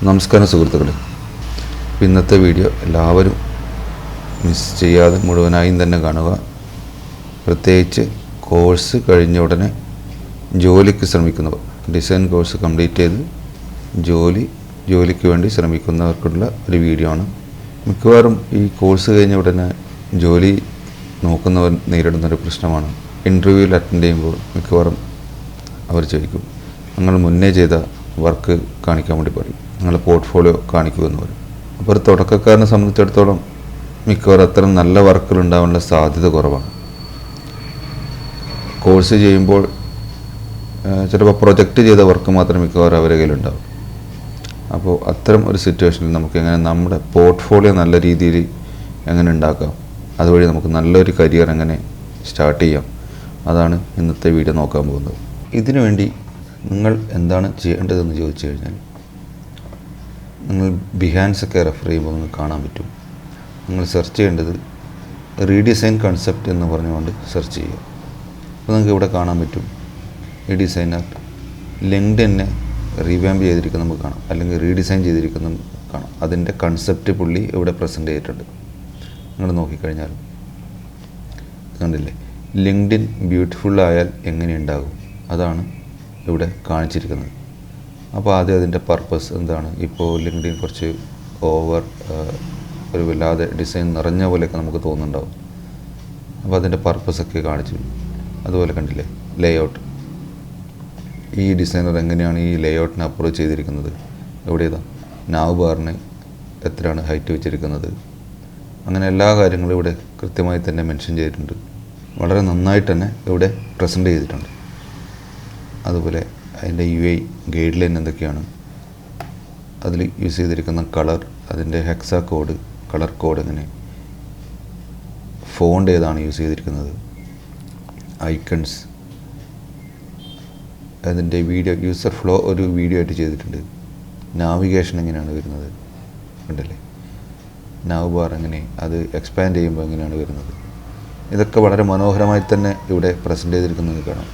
നമസ്കാരം സുഹൃത്തുക്കളെ. ഇന്നത്തെ വീഡിയോ എല്ലാവരും മിസ് ചെയ്യാതെ മുഴുവനായും തന്നെ കാണുക. പ്രത്യേകിച്ച് കോഴ്സ് കഴിഞ്ഞ ഉടനെ ജോലിക്ക് ശ്രമിക്കുന്നവർ, ഡിസൈൻ കോഴ്സ് കംപ്ലീറ്റ് ചെയ്ത് ജോലിക്ക് വേണ്ടി ശ്രമിക്കുന്നവർക്കുള്ള ഒരു വീഡിയോ ആണ്. മിക്കവാറും ഈ കോഴ്സ് കഴിഞ്ഞ ഉടനെ ജോലി നോക്കുന്നവർ നേരിടുന്നൊരു പ്രശ്നമാണ്. ഇൻ്റർവ്യൂവിൽ അറ്റൻഡ് ചെയ്യുമ്പോൾ മിക്കവാറും അവർ ചോദിക്കും, നിങ്ങൾ മുന്നേ ചെയ്ത വർക്ക് കാണിക്കാൻ വേണ്ടി പറയും, നിങ്ങളുടെ പോർട്ട്ഫോളിയോ കാണിക്കുമെന്ന് പറയും. അപ്പോൾ ഒരു തുടക്കക്കാരനെ സംബന്ധിച്ചിടത്തോളം മിക്കവാറും അത്തരം നല്ല വർക്കുകൾ ഉണ്ടാകാനുള്ള സാധ്യത കുറവാണ്. കോഴ്സ് ചെയ്യുമ്പോൾ ചിലപ്പോൾ പ്രൊജക്റ്റ് ചെയ്ത വർക്ക് മാത്രമേ മിക്കവാറും അവരുടെ കയ്യിലുണ്ടാവും. അപ്പോൾ അത്തരം ഒരു സിറ്റുവേഷനിൽ നമുക്ക് എങ്ങനെ നമ്മുടെ പോർട്ട്ഫോളിയോ നല്ല രീതിയിൽ എങ്ങനെ ഉണ്ടാക്കാം, അതുവഴി നമുക്ക് നല്ലൊരു കരിയർ എങ്ങനെ സ്റ്റാർട്ട് ചെയ്യാം, അതാണ് ഇന്നത്തെ വീഡിയോ നോക്കാൻ പോകുന്നത്. ഇതിനുവേണ്ടി നിങ്ങൾ എന്താണ് ചെയ്യേണ്ടതെന്ന് ചോദിച്ചു കഴിഞ്ഞാൽ, നിങ്ങൾ ബിഹാൻസൊക്കെ റെഫർ ചെയ്യുമ്പോൾ നിങ്ങൾക്ക് കാണാൻ പറ്റും. നിങ്ങൾ സെർച്ച് ചെയ്യേണ്ടത് റീഡിസൈൻ കൺസെപ്റ്റ് എന്ന് പറഞ്ഞുകൊണ്ട് സെർച്ച് ചെയ്യുക. അപ്പോൾ നിങ്ങൾക്ക് ഇവിടെ കാണാൻ പറ്റും, ഈ ഡിസൈനർ ലിങ്ക്ഡിനെ റീവാമ്പ് ചെയ്തിരിക്കുന്ന നമുക്ക് കാണാം, അല്ലെങ്കിൽ റീഡിസൈൻ ചെയ്തിരിക്കുന്ന കാണാം. അതിൻ്റെ കൺസെപ്റ്റ് പുള്ളി ഇവിടെ പ്രസൻറ്റ് ചെയ്തിട്ടുണ്ട്. നിങ്ങൾ നോക്കിക്കഴിഞ്ഞാൽ കണ്ടില്ലേ, ലിങ്ക്ഡിൻ ബ്യൂട്ടിഫുൾ ആയാൽ എങ്ങനെയുണ്ടാകും, അതാണ് ഇവിടെ കാണിച്ചിരിക്കുന്നത്. അപ്പോൾ ആദ്യം അതിൻ്റെ പർപ്പസ് എന്താണ്. ഇപ്പോൾ ലിങ്ക്ഡിൻ കുറച്ച് ഒരു വല്ലാതെ ഡിസൈൻ നിറഞ്ഞ പോലെയൊക്കെ നമുക്ക് തോന്നുന്നുണ്ടാവും. അപ്പോൾ അതിൻ്റെ പർപ്പസൊക്കെ കാണിച്ചു. അതുപോലെ കണ്ടില്ലേ, ലേഔട്ട്, ഈ ഡിസൈനർ എങ്ങനെയാണ് ഈ ലേഔട്ടിനെ അപ്രോച്ച് ചെയ്തിരിക്കുന്നത്, എവിടെയാണ് നാവ് ബാറിന് എത്രയാണ് ഹൈറ്റ് വെച്ചിരിക്കുന്നത്, അങ്ങനെ എല്ലാ കാര്യങ്ങളും ഇവിടെ കൃത്യമായി തന്നെ മെൻഷൻ ചെയ്തിട്ടുണ്ട്. വളരെ നന്നായിട്ട് തന്നെ ഇവിടെ പ്രസൻറ്റ് ചെയ്തിട്ടുണ്ട്. അതുപോലെ അതിൻ്റെ UI ഗൈഡ് ലൈൻ എന്തൊക്കെയാണ്, അതിൽ യൂസ് ചെയ്തിരിക്കുന്ന കളർ, അതിൻ്റെ ഹെക്സാ കോഡ്, കളർ കോഡ് എങ്ങനെ, ഫോണ്ട് ഏതാണ് യൂസ് ചെയ്തിരിക്കുന്നത്, ഐക്കൺസ്, അതിൻ്റെ വീഡിയോ യൂസർ ഫ്ലോ ഒരു വീഡിയോ ആയിട്ട് ചെയ്തിട്ടുണ്ട്. നാവിഗേഷൻ എങ്ങനെയാണ് വരുന്നത്, കണ്ടല്ലേ, നാവ് ബാർ എങ്ങനെ അത് എക്സ്പാൻഡ് ചെയ്യുമ്പോൾ എങ്ങനെയാണ് വരുന്നത്, ഇതൊക്കെ വളരെ മനോഹരമായി തന്നെ ഇവിടെ പ്രസൻറ്റ് ചെയ്തിരിക്കുന്നത് കാണാം.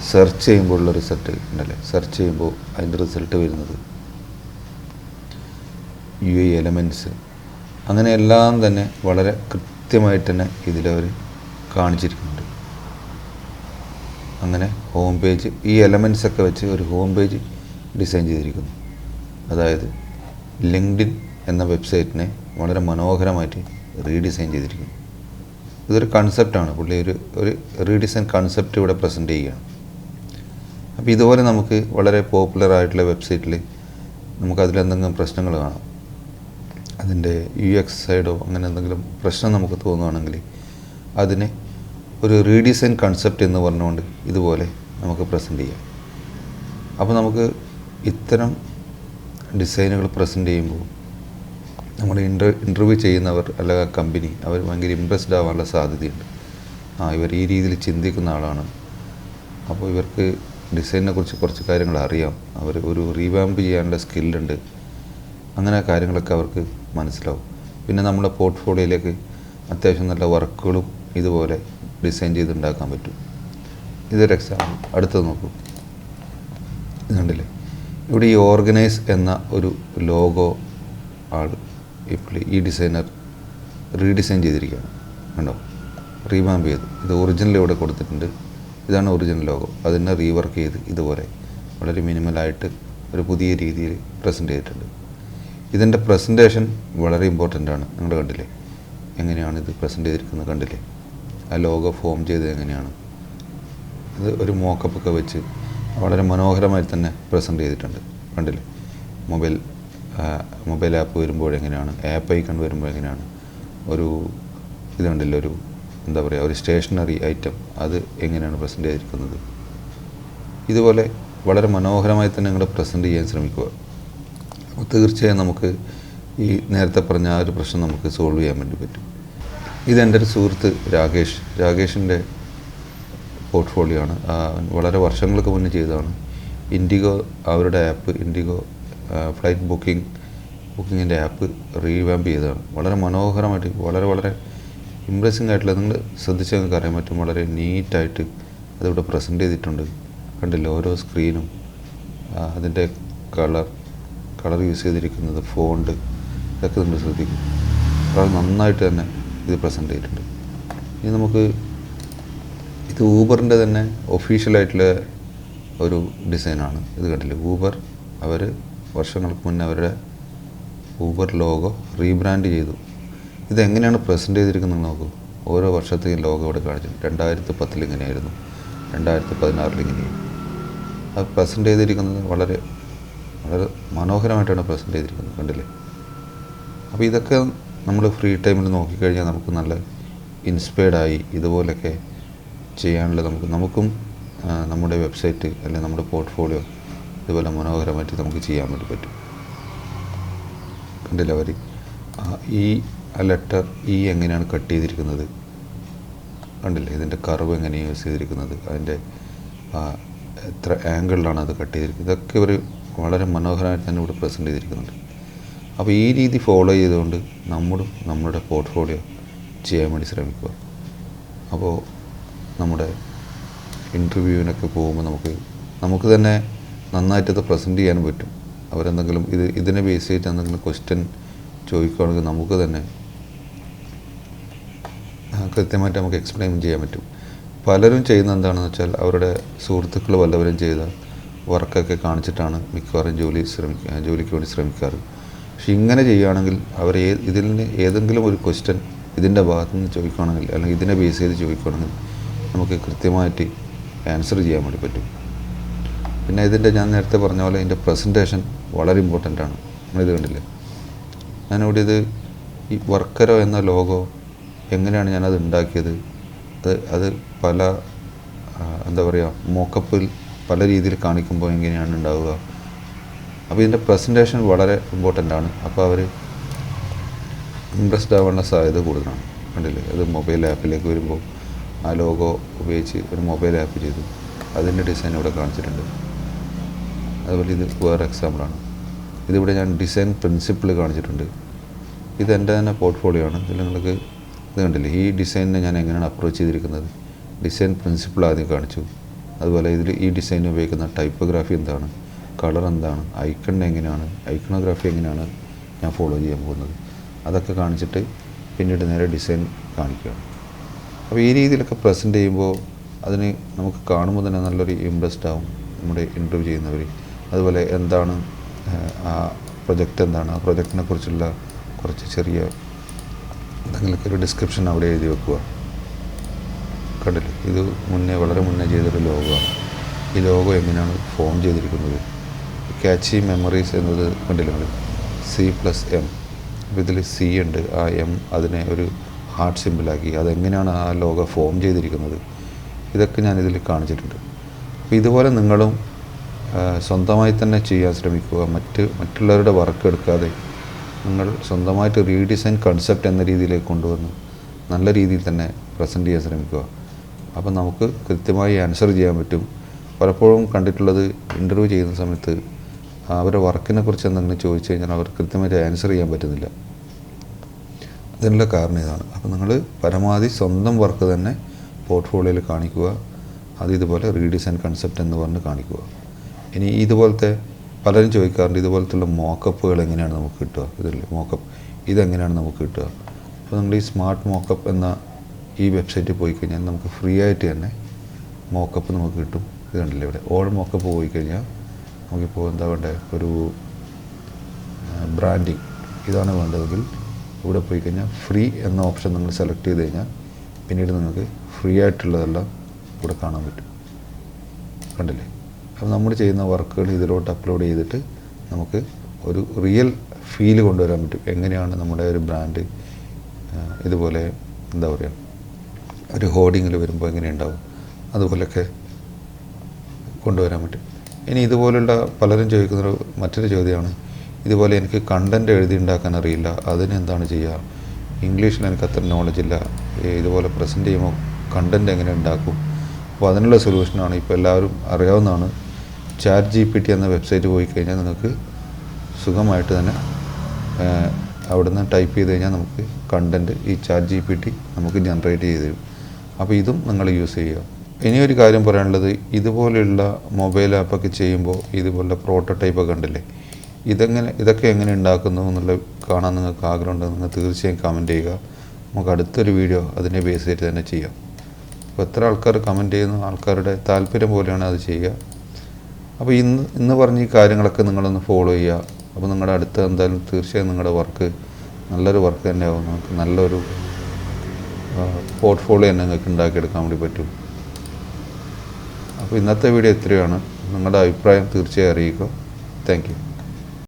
സെർച്ച് ചെയ്യുമ്പോഴുള്ള റിസൾട്ട് ഉണ്ടല്ലേ, സെർച്ച് ചെയ്യുമ്പോൾ അതിൻ്റെ റിസൾട്ട് വരുന്നത് UI എലമെൻറ്റ്സ്, അങ്ങനെ എല്ലാം തന്നെ വളരെ കൃത്യമായിട്ട് തന്നെ ഇതിലവർ കാണിച്ചിരിക്കുന്നുണ്ട്. അങ്ങനെ ഹോം പേജ്, ഈ എലമെൻറ്റ്സൊക്കെ വെച്ച് ഒരു ഹോം പേജ് ഡിസൈൻ ചെയ്തിരിക്കുന്നു. അതായത് ലിങ്ക്ഡിൻ എന്ന വെബ്സൈറ്റിനെ വളരെ മനോഹരമായിട്ട് റീഡിസൈൻ ചെയ്തിരിക്കുന്നു. ഇതൊരു കൺസെപ്റ്റാണ്, പുള്ളി ഒരു റീഡിസൈൻ കൺസെപ്റ്റ് ഇവിടെ പ്രസൻറ്റ് ചെയ്യുകയാണ്. അപ്പോൾ ഇതുപോലെ നമുക്ക് വളരെ പോപ്പുലർ ആയിട്ടുള്ള വെബ്സൈറ്റിൽ നമുക്കതിലെന്തെങ്കിലും പ്രശ്നങ്ങൾ കാണാം, അതിൻ്റെ UX സൈഡോ അങ്ങനെ എന്തെങ്കിലും പ്രശ്നം നമുക്ക് തോന്നുകയാണെങ്കിൽ അതിനെ ഒരു റീഡിസൈൻ കൺസെപ്റ്റ് എന്ന് പറഞ്ഞുകൊണ്ട് ഇതുപോലെ നമുക്ക് പ്രസൻറ്റ് ചെയ്യാം. അപ്പോൾ നമുക്ക് ഇത്തരം ഡിസൈനുകൾ പ്രസൻറ്റ് ചെയ്യുമ്പോൾ നമ്മൾ ഇൻ്റർവ്യൂ ചെയ്യുന്നവർ അല്ലെങ്കിൽ കമ്പനി അവർ ഭയങ്കര ഇമ്പ്രസ്ഡ് ആവാനുള്ള സാധ്യതയുണ്ട്. ഇവർ ഈ രീതിയിൽ ചിന്തിക്കുന്ന ആളാണ്, അപ്പോൾ ഇവർക്ക് ഡിസൈനിനെ കുറിച്ച് കുറച്ച് കാര്യങ്ങൾ അറിയാം, അവർ ഒരു റീവാമ്പ് ചെയ്യാനുള്ള സ്കില്ലുണ്ട്, അങ്ങനെ കാര്യങ്ങളൊക്കെ അവർക്ക് മനസ്സിലാവും. പിന്നെ നമ്മുടെ പോർട്ട്ഫോളിയോയിലേക്ക് അത്യാവശ്യം നല്ല വർക്കുകളും ഇതുപോലെ ഡിസൈൻ ചെയ്തുണ്ടാക്കാൻ പറ്റും. ഇതൊരു എക്സാമ്പിൾ. അടുത്തത് നോക്കൂ, ഇതുണ്ടല്ലേ, ഇവിടെ ഈ ഓർഗനൈസ് എന്ന ഒരു ലോഗോ ആൾ ഇപ്പോൾ ഈ ഡിസൈനർ റീഡിസൈൻ ചെയ്തിരിക്കുകയാണ്, കണ്ടോ, റീവാമ്പ് ചെയ്ത്. ഇത് ഒറിജിനൽ ഇവിടെ കൊടുത്തിട്ടുണ്ട്, ഇതാണ് ഒറിജിനൽ ലോഗോ. അതിനെ റീവർക്ക് ചെയ്ത് ഇതുപോലെ വളരെ മിനിമലായിട്ട് ഒരു പുതിയ രീതിയിൽ പ്രസൻറ്റ് ചെയ്തിട്ടുണ്ട്. ഇതിൻ്റെ പ്രസൻറ്റേഷൻ വളരെ ഇമ്പോർട്ടൻ്റ് ആണ്. നിങ്ങൾ കണ്ടില്ലേ എങ്ങനെയാണ് ഇത് പ്രസൻറ്റ് ചെയ്തിരിക്കുന്നത്, കണ്ടില്ലേ ആ ലോഗോ ഫോം ചെയ്തത് എങ്ങനെയാണ്. ഇത് ഒരു മോക്കപ്പൊക്കെ വെച്ച് വളരെ മനോഹരമായി തന്നെ പ്രസൻറ്റ് ചെയ്തിട്ടുണ്ട്, കണ്ടില്ലേ. മൊബൈൽ ആപ്പ് വരുമ്പോൾ എങ്ങനെയാണ്, ആപ്പ് ഐക്കൺ വരുമ്പോൾ എങ്ങനെയാണ്, ഇത് കണ്ടില്ലേ, ഒരു എന്താ പറയുക, ഒരു സ്റ്റേഷനറി ഐറ്റം അത് എങ്ങനെയാണ് പ്രസൻറ്റ് ചെയ്തിരിക്കുന്നത്. ഇതുപോലെ വളരെ മനോഹരമായി തന്നെ നിങ്ങൾ പ്രസൻറ്റ് ചെയ്യാൻ ശ്രമിക്കുക. അപ്പോൾ തീർച്ചയായും നമുക്ക് ഈ നേരത്തെ പറഞ്ഞ ആ ഒരു പ്രശ്നം നമുക്ക് സോൾവ് ചെയ്യാൻ വേണ്ടി പറ്റും. ഇതെൻ്റെ ഒരു സുഹൃത്ത് രാകേഷിൻ്റെ പോർട്ട്ഫോളിയോ ആണ്. വളരെ വർഷങ്ങൾക്ക് മുന്നേ ചെയ്തതാണ്. ഇൻഡിഗോ, അവരുടെ ആപ്പ് ഇൻഡിഗോ ഫ്ലൈറ്റ് ബുക്കിങ്ങിൻ്റെ ആപ്പ് റീവാമ്പ് ചെയ്തതാണ്. വളരെ മനോഹരമായിട്ട് വളരെ ഇംപ്രസിംഗ് ആയിട്ടുള്ള, നിങ്ങൾ ശ്രദ്ധിച്ചാൽ നിങ്ങൾക്ക് അറിയാൻ പറ്റും, വളരെ നീറ്റായിട്ട് അതിവിടെ പ്രസൻറ്റ് ചെയ്തിട്ടുണ്ട്. കണ്ടില്ല, ഓരോ സ്ക്രീനും അതിൻ്റെ കളർ കളർ യൂസ് ചെയ്തിരിക്കുന്നത്, ഫോണ്ട്, ഇതൊക്കെ നിങ്ങൾ ശ്രദ്ധിക്കും. വളരെ നന്നായിട്ട് തന്നെ ഇത് പ്രസൻറ്റ് ചെയ്തിട്ടുണ്ട്. ഇനി നമുക്ക് ഇത് ഊബറിൻ്റെ തന്നെ ഒഫീഷ്യലായിട്ടുള്ള ഒരു ഡിസൈനാണ്. ഇത് കണ്ടില്ലേ, ഊബർ അവർ വർഷങ്ങൾക്ക് മുന്നേ അവരുടെ ഊബർ ലോഗോ റീബ്രാൻഡ് ചെയ്തു. ഇതെങ്ങനെയാണ് പ്രസൻറ്റ് ചെയ്തിരിക്കുന്നത് നോക്കൂ. ഓരോ വർഷത്തെയും ലോഗോ ഇവിടെ കാണിച്ചു. 2010 ഇങ്ങനെയായിരുന്നു, 2016 ഇങ്ങനെയായി. അത് പ്രസൻറ്റ് ചെയ്തിരിക്കുന്നത് വളരെ വളരെ മനോഹരമായിട്ടാണ് പ്രസൻറ്റ് ചെയ്തിരിക്കുന്നത്, കണ്ടില്ലേ. അപ്പോൾ ഇതൊക്കെ നമ്മൾ ഫ്രീ ടൈമിൽ നോക്കിക്കഴിഞ്ഞാൽ നമുക്ക് നല്ല ഇൻസ്പയർഡായി ഇതുപോലൊക്കെ ചെയ്യാനുള്ള നമുക്കും നമ്മുടെ വെബ്സൈറ്റ് അല്ലെങ്കിൽ നമ്മുടെ പോർട്ട്ഫോളിയോ ഇതുപോലെ മനോഹരമായിട്ട് നമുക്ക് ചെയ്യാൻ വേണ്ടി പറ്റും. കണ്ടില്ല അവർ ഈ ലെറ്റർ ഇ എങ്ങനെയാണ് കട്ട് ചെയ്തിരിക്കുന്നത്, കണ്ടില്ലേ. ഇതിൻ്റെ കർവ് എങ്ങനെയാണ് യൂസ് ചെയ്തിരിക്കുന്നത്, അതിൻ്റെ എത്ര ആംഗിളിലാണ് അത് കട്ട് ചെയ്തിരിക്കുന്നത്, ഇതൊക്കെ ഇവർ വളരെ മനോഹരമായിട്ട് തന്നെ ഇവിടെ പ്രസൻറ്റ് ചെയ്തിരിക്കുന്നുണ്ട്. അപ്പോൾ ഈ രീതി ഫോളോ ചെയ്തുകൊണ്ട് നമ്മുടെ പോർട്ട്ഫോളിയോ ചെയ്യാൻ വേണ്ടി ശ്രമിക്കുക. അപ്പോൾ നമ്മുടെ ഇൻ്റർവ്യൂവിനൊക്കെ പോകുമ്പോൾ നമുക്ക് തന്നെ നന്നായിട്ടത് പ്രസൻറ്റ് ചെയ്യാൻ പറ്റും. അവരെന്തെങ്കിലും ഇതിനെ ബേസ് ചെയ്തിട്ട് എന്തെങ്കിലും ക്വസ്റ്റ്യൻ ചോദിക്കുകയാണെങ്കിൽ നമുക്ക് തന്നെ കൃത്യമായിട്ട് നമുക്ക് എക്സ്പ്ലെയിൻ ചെയ്യാൻ പറ്റും. പലരും ചെയ്യുന്ന എന്താണെന്ന് വെച്ചാൽ അവരുടെ സുഹൃത്തുക്കൾ വല്ലവരും ചെയ്ത വർക്കൊക്കെ കാണിച്ചിട്ടാണ് മിക്കവാറും ജോലിക്ക് വേണ്ടി ശ്രമിക്കാറ്. പക്ഷെ ഇങ്ങനെ ചെയ്യുകയാണെങ്കിൽ അവർ ഇതിൽ നിന്ന് ഏതെങ്കിലും ഒരു ക്വസ്റ്റ്യൻ ഇതിൻ്റെ ഭാഗത്തു നിന്ന് ചോദിക്കുകയാണെങ്കിൽ അല്ലെങ്കിൽ ഇതിനെ ബേസ് ചെയ്ത് ചോദിക്കുകയാണെങ്കിൽ നമുക്ക് കൃത്യമായിട്ട് ആൻസർ ചെയ്യാൻ വേണ്ടി പറ്റും. പിന്നെ ഞാൻ നേരത്തെ പറഞ്ഞ പോലെ ഇതിൻ്റെ പ്രസൻറ്റേഷൻ വളരെ ഇമ്പോർട്ടൻ്റ് ആണ്. നമ്മളിത് കണ്ടില്ലേ, ഞാനിവിടെ ഈ വർക്കരോ എന്ന ലോഗോ എങ്ങനെയാണ് ഞാനത് ഉണ്ടാക്കിയത്, അത് പല എന്താ പറയുക മോക്കപ്പിൽ പല രീതിയിൽ കാണിക്കുമ്പോൾ എങ്ങനെയാണ് ഉണ്ടാവുക. അപ്പോൾ ഇതിൻ്റെ പ്രസൻറ്റേഷൻ വളരെ ഇമ്പോർട്ടൻ്റ് ആണ്. അപ്പോൾ അവർ ഇംപ്രസ്ഡ് ആവാനുള്ള സാധ്യത കൂടുതലാണ്. കണ്ടില്ലേ, അത് മൊബൈൽ ആപ്പിലേക്ക് വരുമ്പോൾ ആ ലോഗോ ഉപയോഗിച്ച് ഒരു മൊബൈൽ ആപ്പ് ചെയ്തു, അതിൻ്റെ ഡിസൈൻ ഇവിടെ കാണിച്ചിട്ടുണ്ട്. അതുപോലെ ഇത് വേറെ എക്സാമ്പിളാണ്. ഇതിവിടെ ഞാൻ ഡിസൈൻ പ്രിൻസിപ്പിൾ കാണിച്ചിട്ടുണ്ട്. ഇതെൻ്റെ തന്നെ പോർട്ട്ഫോളിയോ ആണ്. ഇതിൽ നിങ്ങൾക്ക് ഇത് കണ്ടില്ലേ, ഈ ഡിസൈനിനെ ഞാൻ എങ്ങനെയാണ് അപ്രോച്ച് ചെയ്തിരിക്കുന്നത്, ഡിസൈൻ പ്രിൻസിപ്പിൾ ആദ്യം കാണിച്ചു. അതുപോലെ ഈ ഡിസൈനിന് ഉപയോഗിക്കുന്ന ടൈപ്പോഗ്രാഫി എന്താണ്, കളർ എന്താണ്, ഐക്കണോഗ്രാഫി എങ്ങനെയാണ് ഞാൻ ഫോളോ ചെയ്യാൻ പോകുന്നത്, അതൊക്കെ കാണിച്ചിട്ട് പിന്നീട് നേരെ ഡിസൈൻ കാണിക്കുകയാണ്. അപ്പോൾ ഈ രീതിയിലൊക്കെ പ്രസൻറ്റ് ചെയ്യുമ്പോൾ അതിന് നമുക്ക് കാണുമ്പോൾ തന്നെ നല്ലൊരു ഇംപ്രസ്ഡ് ആവും നമ്മുടെ ഇൻ്റർവ്യൂ ചെയ്യുന്നവർ. അതുപോലെ എന്താണ് ആ പ്രൊജക്റ്റ് എന്താണ്, ആ പ്രൊജക്റ്റിനെ കുറിച്ചുള്ള കുറച്ച് ചെറിയ എന്തെങ്കിലുമൊക്കെ ഒരു ഡിസ്ക്രിപ്ഷൻ അവിടെ എഴുതി വെക്കുക. കണ്ടില്ലേ, ഇത് വളരെ മുന്നേ ചെയ്തൊരു ലോഗോ ആണ്. ഈ ലോഗോ എങ്ങനെയാണ് ഫോം ചെയ്തിരിക്കുന്നത്, ക്യാച്ചി മെമ്മറീസ് എന്നത് കണ്ടില്ല നിങ്ങൾ, C+M. അപ്പോൾ ഇതിൽ C ഉണ്ട്, ആ M അതിനെ ഒരു ഹാർട്ട് സിമ്പിളാക്കി അതെങ്ങനെയാണ് ആ ലോഗോ ഫോം ചെയ്തിരിക്കുന്നത്, ഇതൊക്കെ ഞാനിതിൽ കാണിച്ചിട്ടുണ്ട്. അപ്പോൾ ഇതുപോലെ നിങ്ങളും സ്വന്തമായി തന്നെ ചെയ്യാൻ ശ്രമിക്കുക. മറ്റുള്ളവരുടെ വർക്ക് എടുക്കാതെ നിങ്ങൾ സ്വന്തമായിട്ട് റീഡിസൈൻ കൺസെപ്റ്റ് എന്ന രീതിയിലേക്ക് കൊണ്ടുവന്ന് നല്ല രീതിയിൽ തന്നെ പ്രസൻറ്റ് ചെയ്യാൻ ശ്രമിക്കുക. അപ്പോൾ നമുക്ക് കൃത്യമായി ആൻസർ ചെയ്യാൻ പറ്റും. പലപ്പോഴും കണ്ടിട്ടുള്ളത് ഇൻ്റർവ്യൂ ചെയ്യുന്ന സമയത്ത് അവരുടെ വർക്കിനെ കുറിച്ച് എന്തെങ്കിലും ചോദിച്ചു കഴിഞ്ഞാൽ അവർ കൃത്യമായിട്ട് ആൻസർ ചെയ്യാൻ പറ്റുന്നില്ല. അതിനുള്ള കാരണം ഇതാണ്. അപ്പോൾ നിങ്ങൾ പരമാവധി സ്വന്തം വർക്ക് തന്നെ പോർട്ട്ഫോളിയോയിൽ കാണിക്കുക. അത് ഇതുപോലെ റീഡിസൈൻ കൺസെപ്റ്റ് എന്ന് പറഞ്ഞ് കാണിക്കുക. ഇനി ഇതുപോലത്തെ പലരും ചോദിക്കാറുണ്ട്, ഇതുപോലത്തുള്ള മോക്കപ്പുകൾ എങ്ങനെയാണ് നമുക്ക് കിട്ടുക, ഇതില്ലേ മോക്കപ്പ്, ഇതെങ്ങനെയാണ് നമുക്ക് കിട്ടുക. അപ്പോൾ നിങ്ങൾ ഈ സ്മാർട്ട് മോക്കപ്പ് എന്ന ഈ വെബ്സൈറ്റിൽ പോയി കഴിഞ്ഞാൽ നമുക്ക് ഫ്രീ ആയിട്ട് തന്നെ മോക്കപ്പ് നമുക്ക് കിട്ടും. ഇത് കണ്ടില്ലേ, ഇവിടെ ഓൾ മോക്കപ്പ് പോയി കഴിഞ്ഞാൽ നമുക്കിപ്പോൾ എന്താ വേണ്ടത്, ഒരു ബ്രാൻഡിങ് ഇതാണ് വേണ്ടതെങ്കിൽ ഇവിടെ പോയി കഴിഞ്ഞാൽ ഫ്രീ എന്ന ഓപ്ഷൻ നിങ്ങൾ സെലക്ട് ചെയ്ത് കഴിഞ്ഞാൽ പിന്നീട് നിങ്ങൾക്ക് ഫ്രീ ആയിട്ടുള്ളതെല്ലാം ഇവിടെ കാണാൻ പറ്റും. കണ്ടില്ലേ, അപ്പോൾ നമ്മൾ ചെയ്യുന്ന വർക്കുകൾ ഇതിലോട്ട് അപ്ലോഡ് ചെയ്തിട്ട് നമുക്ക് ഒരു റിയൽ ഫീൽ കൊണ്ടുവരാൻ പറ്റും. എങ്ങനെയാണ് നമ്മുടെ ഒരു ബ്രാൻഡ് ഇതുപോലെ എന്താ പറയുക ഒരു ഹോർഡിങ്ങിൽ വരുമ്പോൾ എങ്ങനെ ഉണ്ടാവും, അതുപോലെയൊക്കെ കൊണ്ടുവരാൻ പറ്റും. ഇനി ഇതുപോലുള്ള പലരും ചോദിക്കുന്ന മറ്റൊരു ചോദ്യമാണ്, ഇതുപോലെ എനിക്ക് കണ്ടൻറ്റ് എഴുതി ഉണ്ടാക്കാൻ അറിയില്ല, അതിന് എന്താണ് ചെയ്യുക, ഇംഗ്ലീഷിൽ എനിക്ക് അത്ര നോളജില്ല, ഇതുപോലെ പ്രസൻറ്റ് ചെയ്യുമ്പോൾ കണ്ടൻറ്റ് എങ്ങനെ ഉണ്ടാക്കും. അപ്പോൾ അതിനുള്ള സൊല്യൂഷനാണ് ഇപ്പോൾ എല്ലാവരും അറിയാവുന്നതാണ്, ChatGPT എന്ന വെബ്സൈറ്റ് പോയി കഴിഞ്ഞാൽ നിങ്ങൾക്ക് സുഖമായിട്ട് തന്നെ അവിടുന്ന് ടൈപ്പ് ചെയ്ത് കഴിഞ്ഞാൽ നമുക്ക് കണ്ടൻറ്റ് ഈ ChatGPT നമുക്ക് ജനറേറ്റ് ചെയ്ത് തരും. അപ്പോൾ ഇതും നിങ്ങൾ യൂസ് ചെയ്യുക. ഇനിയൊരു കാര്യം പറയാനുള്ളത്, ഇതുപോലെയുള്ള മൊബൈൽ ആപ്പൊക്കെ ചെയ്യുമ്പോൾ ഇതുപോലുള്ള പ്രോട്ടോടൈപ്പൊക്കെ ഉണ്ടല്ലേ, ഇതൊക്കെ എങ്ങനെ ഉണ്ടാക്കുന്നു എന്നുള്ള കാണാൻ നിങ്ങൾക്ക് ആഗ്രഹമുണ്ടെങ്കിൽ നിങ്ങൾ തീർച്ചയായും കമൻറ്റ് ചെയ്യുക. നമുക്ക് അടുത്തൊരു വീഡിയോ അതിനെ ബേസ് ചെയ്തിട്ട് തന്നെ ചെയ്യാം. അപ്പോൾ എത്ര ആൾക്കാർ കമൻറ്റ് ചെയ്യുന്ന ആൾക്കാരുടെ താല്പര്യം പോലെയാണ് അത് ചെയ്യുക. അപ്പോൾ ഇന്ന് പറഞ്ഞ ഈ കാര്യങ്ങളൊക്കെ നിങ്ങളൊന്ന് ഫോളോ ചെയ്യുക. അപ്പോൾ നിങ്ങളുടെ അടുത്ത് എന്തായാലും തീർച്ചയായും നിങ്ങളുടെ വർക്ക് നല്ലൊരു വർക്ക് തന്നെയാവും. നമുക്ക് നല്ലൊരു പോർട്ട്ഫോളിയോ തന്നെ നിങ്ങൾക്ക് ഉണ്ടാക്കിയെടുക്കാൻ വേണ്ടി പറ്റും. അപ്പോൾ ഇന്നത്തെ വീഡിയോ ഇത്രയാണ്. നിങ്ങളുടെ അഭിപ്രായം തീർച്ചയായും അറിയിക്കുക. Thank you.